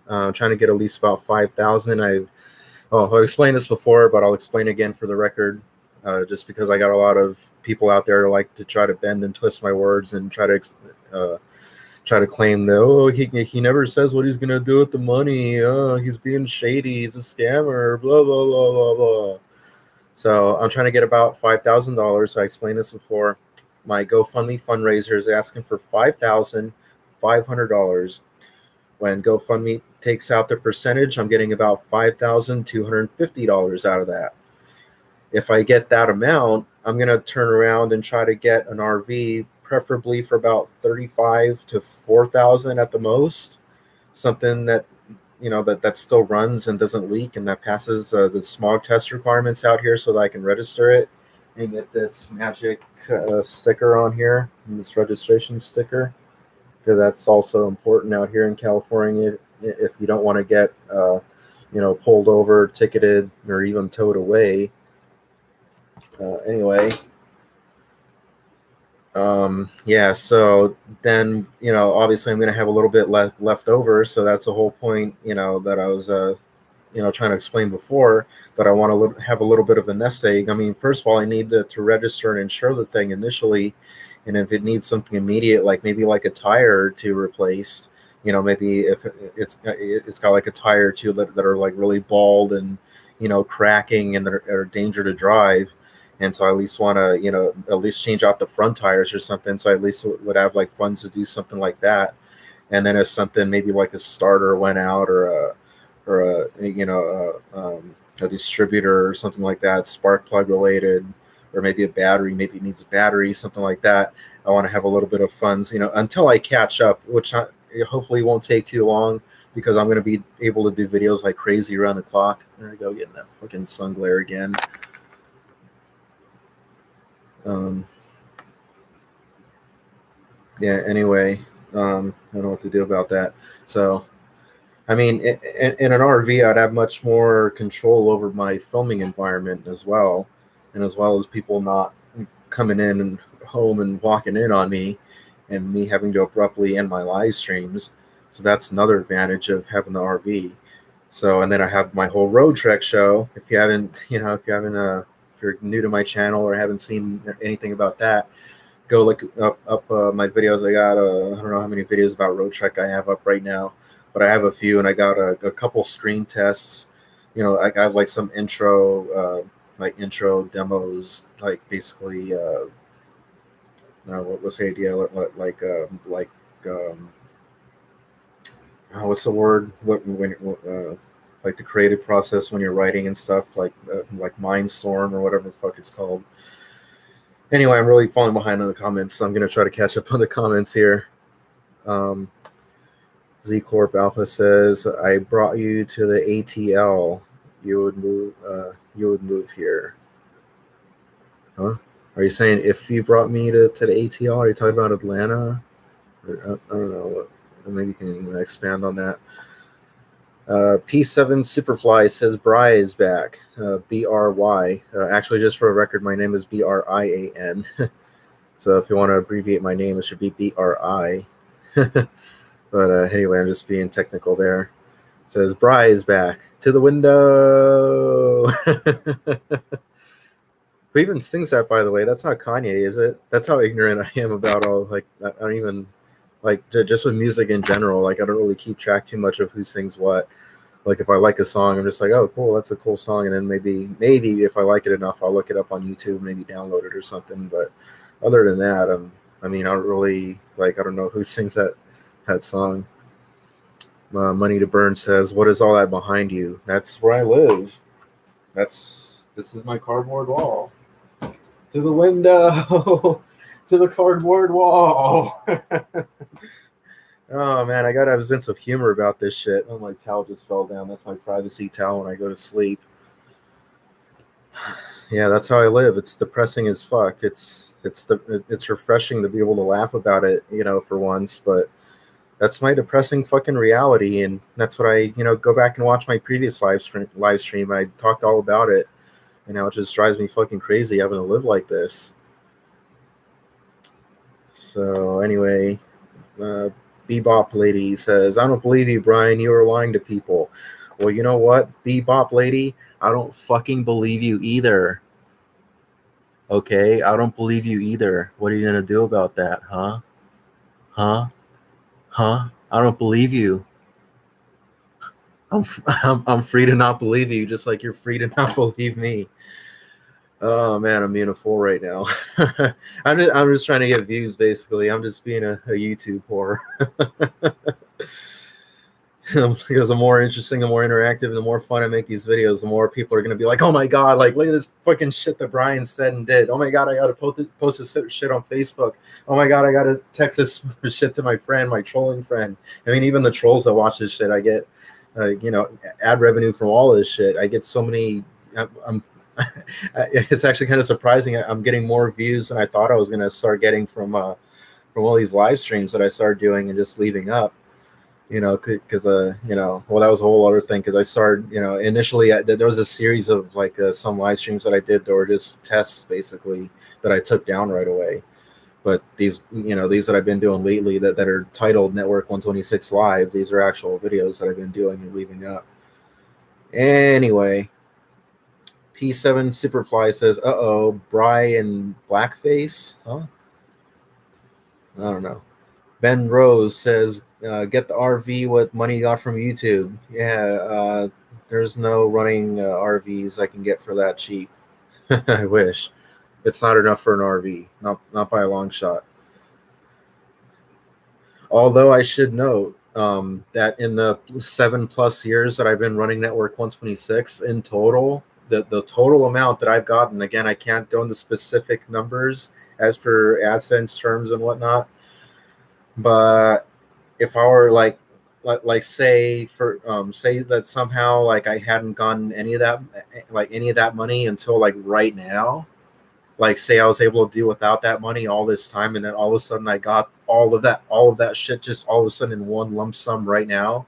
I'm trying to get at least about 5,000. I've explained this before, but I'll explain again for the record. Just because I got a lot of people out there who like to try to bend and twist my words and try to claim that he never says what he's gonna do with the money. He's being shady. He's a scammer. Blah blah blah blah blah. So I'm trying to get about $5,000. I explained this before. My GoFundMe fundraiser is asking for $5,500. When GoFundMe takes out the percentage, I'm getting about $5,250 out of that. If I get that amount, I'm going to turn around and try to get an RV, preferably for about 35 to 4,000 at the most. Something that that still runs and doesn't leak, and that passes the smog test requirements out here, so that I can register it and get this magic sticker on here, this registration sticker, because that's also important out here in California. If you don't want to get pulled over, ticketed, or even towed away. Anyway, yeah, so then obviously I'm going to have a little bit left over, so that's the whole point that I was trying to explain before, that I want to have a little bit of a nest egg. I mean, first of all, I need to register and insure the thing initially, and if it needs something immediate, like maybe like a tire or two replaced, maybe if it's got like a tire or two that are like really bald and cracking and are danger to drive. And so I at least want to, at least change out the front tires or something. So I at least would have like funds to do something like that. And then if something maybe like a starter went out, a distributor or something like that, spark plug related, or maybe a battery, maybe it needs a battery, something like that. I want to have a little bit of funds, until I catch up, which hopefully won't take too long, because I'm going to be able to do videos like crazy around the clock. There I go, getting that fucking sun glare again. Yeah, anyway, I don't know what to do about that. So, I mean, in an RV, I'd have much more control over my filming environment as well, and as well as people not coming in and home and walking in on me, and me having to abruptly end my live streams. So that's another advantage of having the RV. So, and then I have my whole Road Trek show. If you're new to my channel or haven't seen anything about that, go look up my videos. I got I don't know how many videos about Road Trek I have up right now, but I have a few, and I got a couple screen tests. I got like some intro demos, like basically what's the idea, what's the word, like the creative process when you're writing and stuff, like Mindstorm or whatever the fuck it's called. Anyway, I'm really falling behind on the comments, so I'm gonna try to catch up on the comments here. Z Corp Alpha says, "I brought you to the ATL. You would move. You would move here, huh? Are you saying if you brought me to the ATL? Are you talking about Atlanta? Or, I don't know. Maybe you can expand on that." P7 Superfly says, "Bry is back. BRY. Actually, just for a record, my name is BRIAN. So if you want to abbreviate my name, it should be BRI." But anyway, I'm just being technical there. It says, "Bry is back. To the window." Who even sings that, by the way? That's not Kanye, is it? That's how ignorant I am about all, like, I don't even, like, just with music in general, like, I don't really keep track too much of who sings what. Like, if I like a song, I'm just like, oh, cool, that's a cool song. And then maybe if I like it enough, I'll look it up on YouTube, maybe download it or something. But other than that, I mean, I don't really, like, I don't know who sings that song. Money to Burn says, "What is all that behind you?" That's where I live. This is my cardboard wall. To the window, to the cardboard wall. Oh man, I gotta have a sense of humor about this shit. Oh, my towel just fell down. That's my privacy towel when I go to sleep. Yeah, that's how I live. It's depressing as fuck. It's refreshing to be able to laugh about it, for once, but that's my depressing fucking reality, and that's what I, go back and watch my previous live stream. I talked all about it, it just drives me fucking crazy having to live like this. So anyway, Bebop Lady says, "I don't believe you, Brian. You are lying to people." Well, you know what, Bebop Lady? I don't fucking believe you either. Okay? I don't believe you either. What are you going to do about that, huh? Huh? Huh? I don't believe you. I'm free to not believe you, just like you're free to not believe me. Oh man, I'm being a fool right now. I'm just trying to get views, basically. I'm just being a YouTube whore. Because the more interesting, the more interactive, the more fun I make these videos, the more people are going to be like, "Oh my god, like, look at this fucking shit that Brian said and did. Oh my god, I got to post this shit on Facebook. Oh my god, I got to text this shit to my friend, my trolling friend." I mean, even the trolls that watch this shit, I get, ad revenue from all of this shit. I get so many. It's actually kind of surprising. I'm getting more views than I thought I was going to start getting from all these live streams that I started doing and just leaving up. Because well, that was a whole other thing. Because I started, initially there was a series of like some live streams that I did that were just tests, basically, that I took down right away. But these that I've been doing lately that are titled Network 126 Live, these are actual videos that I've been doing and leaving up. Anyway, P7 Superfly says, "Uh-oh, Brian Blackface, huh?" I don't know. Ben Rose says, "Get the RV with money you got from YouTube." Yeah, there's no running RVs I can get for that cheap. I wish. It's not enough for an RV, not by a long shot. Although I should note that in the 7+ years that I've been running Network 126 in total, the total amount that I've gotten, again, I can't go into specific numbers as per AdSense terms and whatnot, but if I were like say that somehow like I hadn't gotten any of that money until like right now, like say I was able to do without that money all this time, and then all of a sudden I got all of that shit just all of a sudden in one lump sum right now,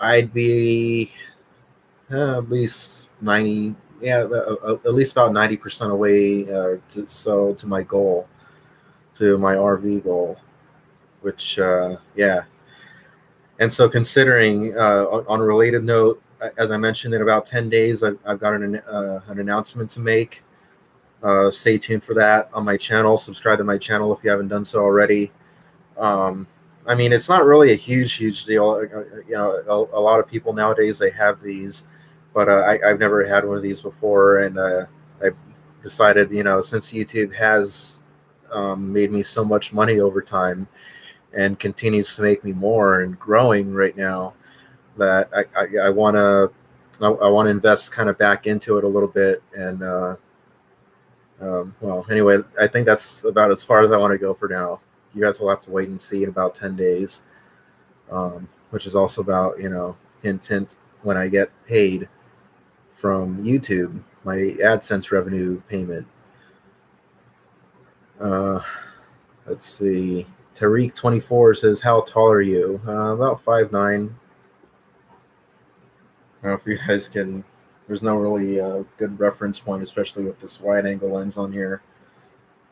I'd be at least 90, at least about 90% away to my goal, to my RV goal, which yeah. And so, considering, on a related note, as I mentioned, in about 10 days, I've got an announcement to make. Stay tuned for that on my channel. Subscribe to my channel if you haven't done so already. I mean, it's not really a huge deal. A lot of people nowadays, they have these, but I've never had one of these before. And I decided, since YouTube has made me so much money over time and continues to make me more and growing right now, that I want to I want to invest kind of back into it a little bit. And well, anyway, I think that's about as far as I want to go for now. You guys will have to wait and see in about 10 days, which is also about, hint, hint, when I get paid from YouTube, my AdSense revenue payment. Let's see. Tariq24 says, how tall are you? About 5'9". I don't know if you guys can. There's no really good reference point, especially with this wide angle lens on here.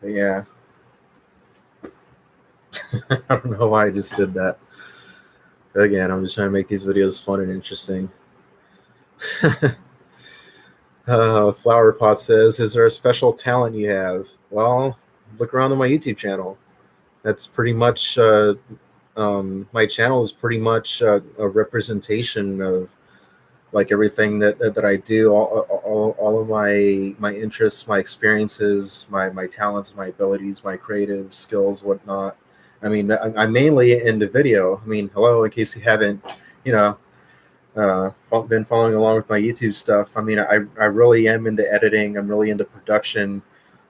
But yeah. I don't know why I just did that. But again, I'm just trying to make these videos fun and interesting. Flower Pot says, is there a special talent you have? Well, look around on my YouTube channel. That's pretty much, my channel is pretty much a representation of like everything that I do, all of my interests, my experiences, my talents, my abilities, my creative skills, whatnot. I mean, I'm mainly into video. I mean, hello, in case you haven't, been following along with my YouTube stuff. I mean, I really am into editing. I'm really into production,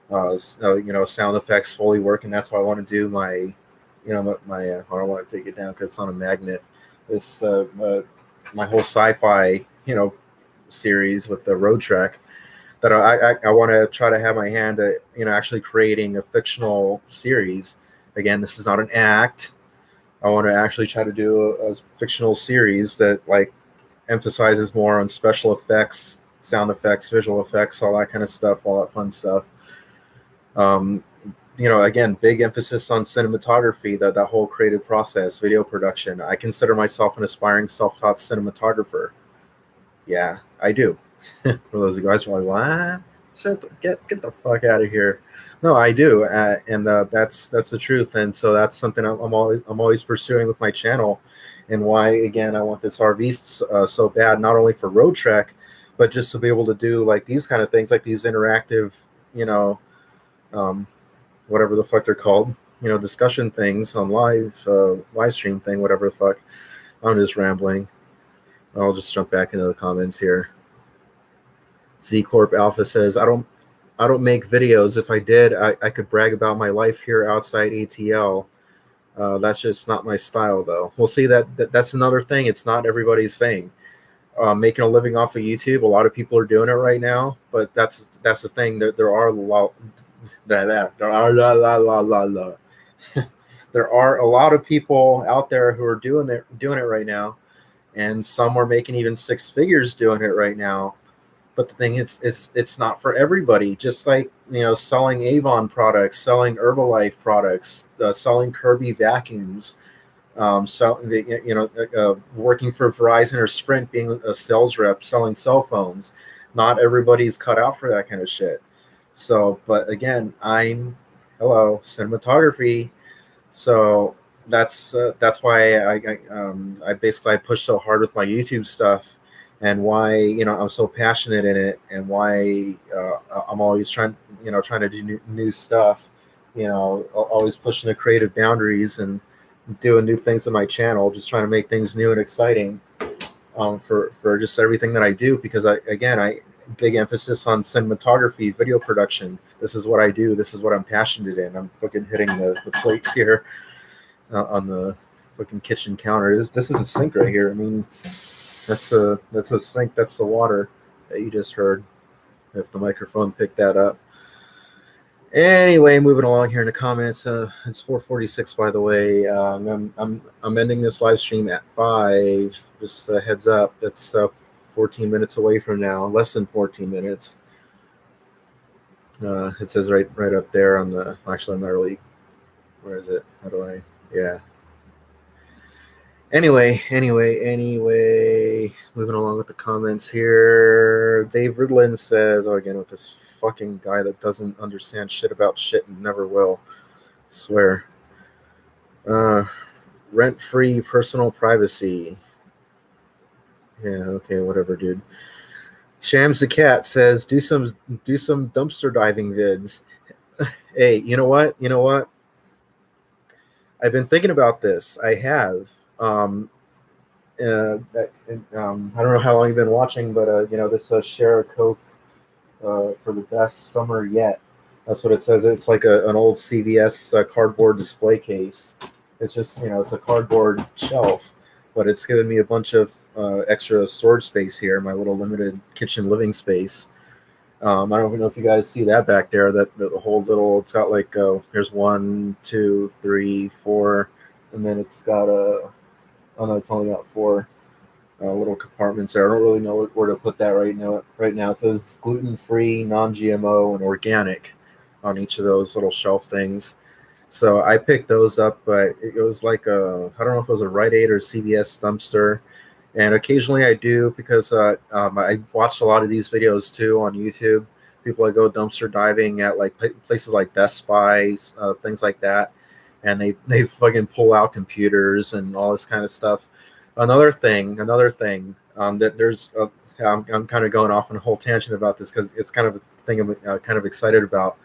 sound effects, Foley work, and that's why I want to do my, I don't want to take it down because it's on a magnet. This my whole sci-fi, series with the road track that I want to try to have my hand at, actually creating a fictional series. Again, this is not an act. I want to actually try to do a fictional series that like emphasizes more on special effects, sound effects, visual effects, all that kind of stuff, all that fun stuff. Again, big emphasis on cinematography, that whole creative process, video production. I consider myself an aspiring self-taught cinematographer. Yeah, I do. For those of you guys who are like, what? Get the fuck out of here. No, I do, and that's the truth. And so that's something I'm always pursuing with my channel, and why again I want this RV so bad, not only for road trek, but just to be able to do like these kind of things, like these interactive, whatever the fuck they're called, discussion things on live stream thing, whatever the fuck. I'm just rambling. I'll just jump back into the comments here. Z Corp Alpha says, I don't make videos. If I did, I could brag about my life here outside ATL. That's just not my style, though. We'll see that's another thing. It's not everybody's thing. Making a living off of YouTube, a lot of people are doing it right now, but that's the thing. There are a lot. There are a lot of people out there who are doing it right now, and some are making even 6 figures doing it right now. But the thing is, it's not for everybody. Just like, selling Avon products, selling Herbalife products, selling Kirby vacuums, working for Verizon or Sprint, being a sales rep, selling cell phones. Not everybody's cut out for that kind of shit. So, but again, I'm cinematography. So that's why I basically push so hard with my YouTube stuff, and why I'm so passionate in it, and why I'm always trying to do new stuff. Always pushing the creative boundaries and doing new things on my channel, just trying to make things new and exciting for just everything that I do, because I big emphasis on cinematography, video production. This is what I do. This is what I'm passionate in. I'm fucking hitting the plates here on the fucking kitchen counter. This is a sink right here. I mean, that's a sink. That's the water that you just heard. If the microphone picked that up. Anyway, moving along here in the comments. It's 4:46, by the way. I'm ending this live stream at 5. Just a heads up. It's 14 minutes away from now, less than 14 minutes. It says right up there on the, actually I'm not really, where is it? How do I, yeah. Anyway, moving along with the comments here. Dave Ridlin says, again with this fucking guy that doesn't understand shit about shit and never will, I swear. Rent-free personal privacy. Yeah, okay, whatever, dude. Shams the Cat says, do some dumpster diving vids. Hey, you know what? I've been thinking about this. I have. I don't know how long you've been watching, but this share a Coke for the best summer yet. That's what it says. It's like an old CVS cardboard display case. It's just it's a cardboard shelf, but it's given me a bunch of extra storage space here, my little limited kitchen living space. I don't even know if you guys see that back there. That the whole little. It's got like there's 1, 2, 3, 4, and then it's got a. Oh no, it's only got 4 little compartments there. I don't really know where to put that right now. Right now, it says gluten-free, non-GMO, and organic on each of those little shelf things. So I picked those up, but it was like I don't know if it was a Rite Aid or CVS dumpster. And occasionally I do because I watched a lot of these videos too on YouTube. People that go dumpster diving at like places like Best Buy, things like that, and they fucking pull out computers and all this kind of stuff. Another thing that there's. I'm kind of going off on a whole tangent about this because it's kind of a thing I'm kind of excited about.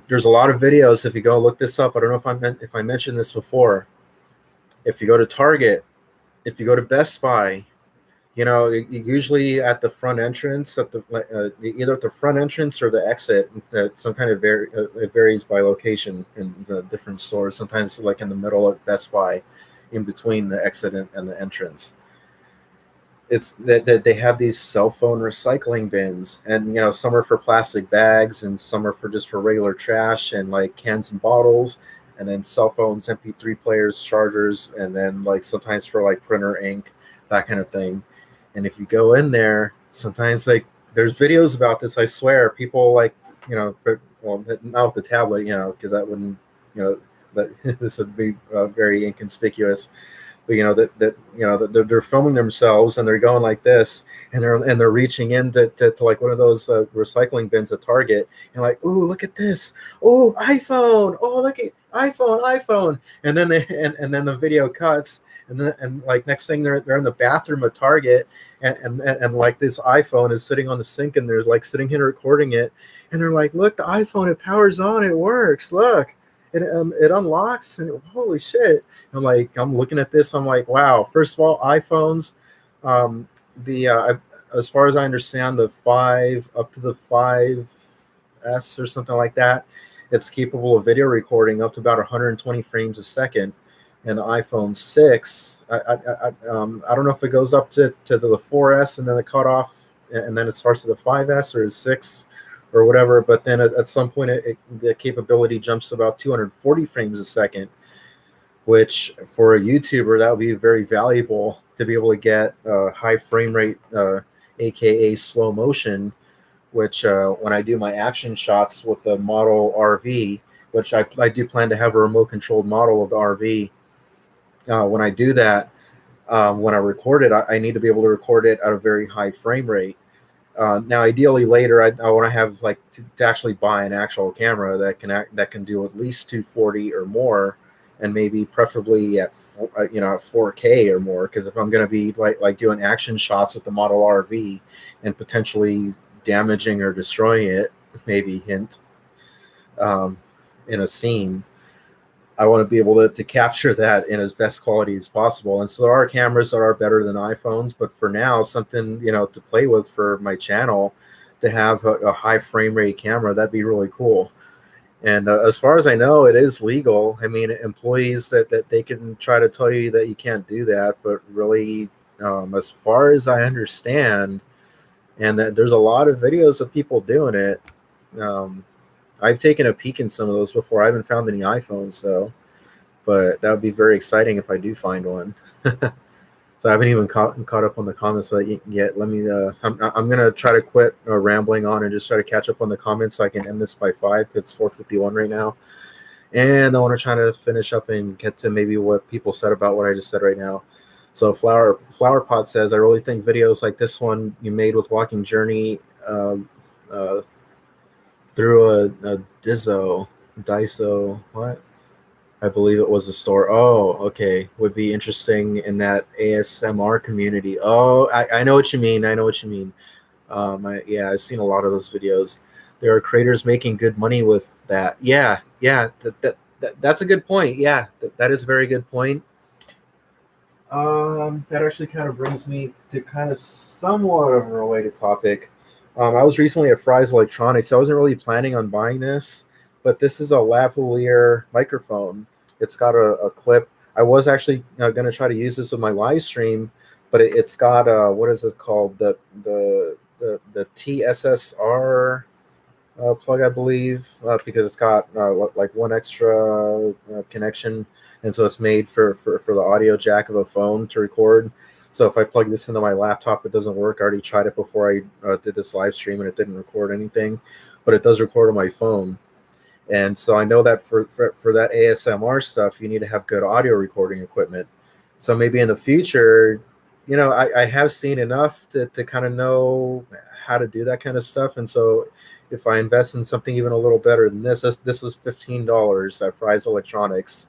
There's a lot of videos. If you go look this up, I don't know if I mentioned this before. If you go to Target, if you go to Best Buy, usually at the front entrance, either at the front entrance or the exit, some kind of it varies by location in the different stores. Sometimes like in the middle of Best Buy, in between the exit and the entrance. It's that they have these cell phone recycling bins, and some are for plastic bags and some are for regular trash and like cans and bottles, and then cell phones, MP3 players, chargers, and then like sometimes for like printer ink, that kind of thing. And if you go in there, sometimes like there's videos about this. I swear, people like well, not with the tablet, because that wouldn't, but this would be very inconspicuous. But that they're filming themselves and they're going like this, and they're reaching to like one of those recycling bins at Target, and like, ooh, look at this, oh, iPhone, oh, look at iPhone, and then and then the video cuts, and like next thing they're in the bathroom at Target, and like this iPhone is sitting on the sink, and they're like sitting here recording it, and they're like, look, the iPhone, it powers on, it works, look. It unlocks, and holy shit. I'm looking at this. I'm like, wow. First of all, iPhones, the as far as I understand, the 5 up to the 5S or something like that, it's capable of video recording up to about 120 frames a second. And the iPhone 6, I don't know if it goes up to the 4S and then the cutoff, and then it starts to the 5S or 6 or whatever. But then at some point, the capability jumps to about 240 frames a second, which for a YouTuber, that would be very valuable to be able to get high frame rate, aka slow motion, which when I do my action shots with the model RV, which I do plan to have a remote controlled model of the RV. When I do that, when I record it, I need to be able to record it at a very high frame rate. Now, ideally, later I want to have like to actually buy an actual camera that can do at least 240 or more, and maybe preferably at 4K or more. Because if I'm going to be like doing action shots with the model RV and potentially damaging or destroying it, maybe hint, in a scene, I want to be able to capture that in as best quality as possible. And so there are cameras that are better than iPhones, but for now, something, to play with for my channel, to have a high frame rate camera, that'd be really cool. And as far as I know, it is legal. I mean, employees that they can try to tell you that you can't do that, but really, as far as I understand, and that there's a lot of videos of people doing it. I've taken a peek in some of those before. I haven't found any iPhones though, but that would be very exciting if I do find one. So I haven't even caught up on the comments yet. Let me. I'm gonna try to quit rambling on and just try to catch up on the comments so I can end this by 5 because it's 4:51 right now, and I want to try to finish up and get to maybe what people said about what I just said right now. So Flower Pot says, I really think videos like this one you made with Walking Journey through a Daiso, what? I believe it was a store. Oh, okay. Would be interesting in that ASMR community. Oh, I know what you mean. I know what you mean. I've seen a lot of those videos. There are creators making good money with that. Yeah. That's a good point. Yeah, that is a very good point. That actually kind of brings me to kind of somewhat of a related topic. I was recently at Fry's Electronics. I wasn't really planning on buying this, but this is a lavalier microphone. It's got a clip. I was actually going to try to use this with my live stream, but it's got what is it called? The TSSR plug, I believe, because it's got like one extra connection, and so it's made for the audio jack of a phone to record. So if I plug this into my laptop, it doesn't work. I already tried it before I did this live stream, and it didn't record anything, but it does record on my phone. And so I know that for that ASMR stuff, you need to have good audio recording equipment. So maybe in the future, I have seen enough to kind of know how to do that kind of stuff. And so if I invest in something even a little better than this is $15 at Fry's Electronics.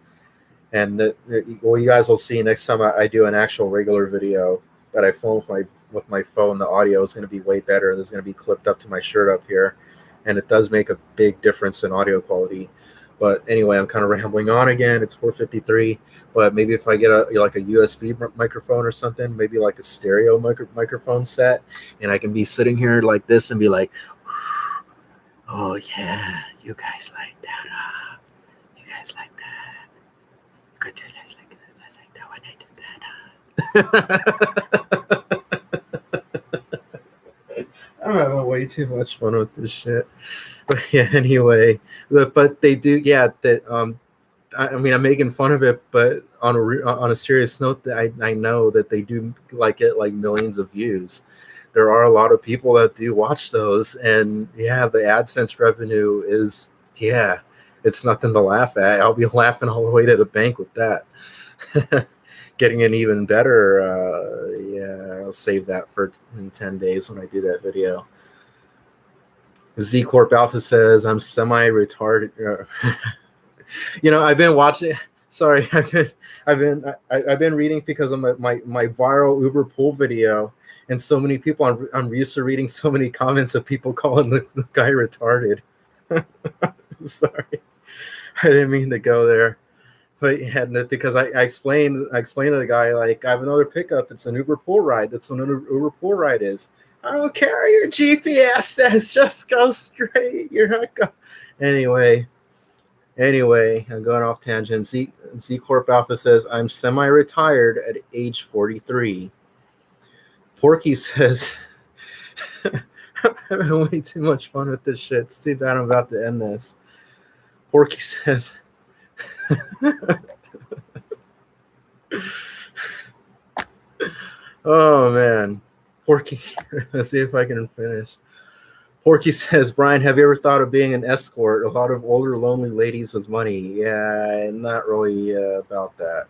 And well, you guys will see next time I do an actual regular video that I film with my phone. The audio is going to be way better. There's going to be clipped up to my shirt up here, and it does make a big difference in audio quality. But anyway, I'm kind of rambling on again. It's 4:53, but maybe if I get a USB microphone or something, maybe like a stereo microphone set, and I can be sitting here like this and be like, "Oh yeah, you guys like that? You guys like that? Good, you guys like that when I do that." I'm having way too much fun with this shit. But yeah, anyway, but they do, yeah. That I mean, I'm making fun of it, but on a serious note, that I know that they do get like millions of views. There are a lot of people that do watch those, and yeah, the AdSense revenue is it's nothing to laugh at. I'll be laughing all the way to the bank with that. Getting an even better, I'll save that for in 10 days when I do that video. Z Corp Alpha says I'm semi-retarded. I've been watching. Sorry, I've been reading because of my viral Uber pool video, and so many people. I'm used to reading so many comments of people calling the guy retarded. Sorry, I didn't mean to go there, but yeah, because I explained to the guy, like, I have another pickup. It's an Uber pool ride. That's what an Uber pool ride is. I don't care what your GPS says. Just go straight. You're not going. Anyway, I'm going off tangent. Z Corp Alpha says I'm semi-retired at age 43. Porky says I'm having way too much fun with this shit. It's too bad I'm about to end this. Porky says oh man, Porky. Let's see if I can finish. Porky says, Brian, have you ever thought of being an escort? A lot of older, lonely ladies with money. Yeah, not really about that.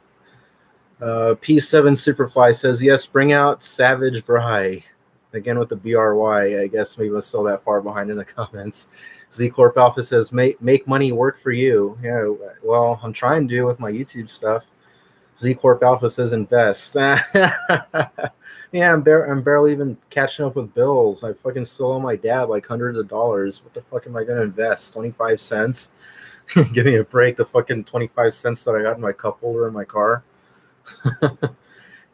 P7 Superfly says, yes, bring out Savage Bry. Again with the BRY. I guess maybe I'm still that far behind in the comments. Z Corp Alpha says, make money work for you. Yeah, well, I'm trying to do with my YouTube stuff. Z Corp Alpha says, invest. Yeah, I'm barely even catching up with bills. I fucking still owe my dad like hundreds of dollars. What the fuck am I gonna invest? 25 cents? Give me a break. The fucking 25 cents that I got in my cup holder in my car.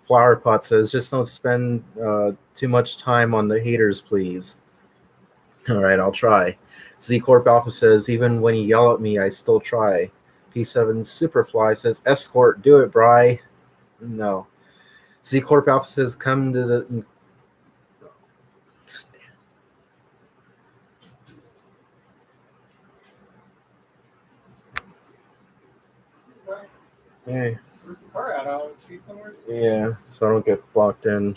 Flower Pot says, just don't spend too much time on the haters, please. All right, I'll try. Z Corp Alpha says, even when you yell at me, I still try. P7 Superfly says, escort, do it, Bry. No. Z Corp Alpha says, come to the. Hey. Where's the car at? Out on the street somewhere? Yeah, so I don't get blocked in.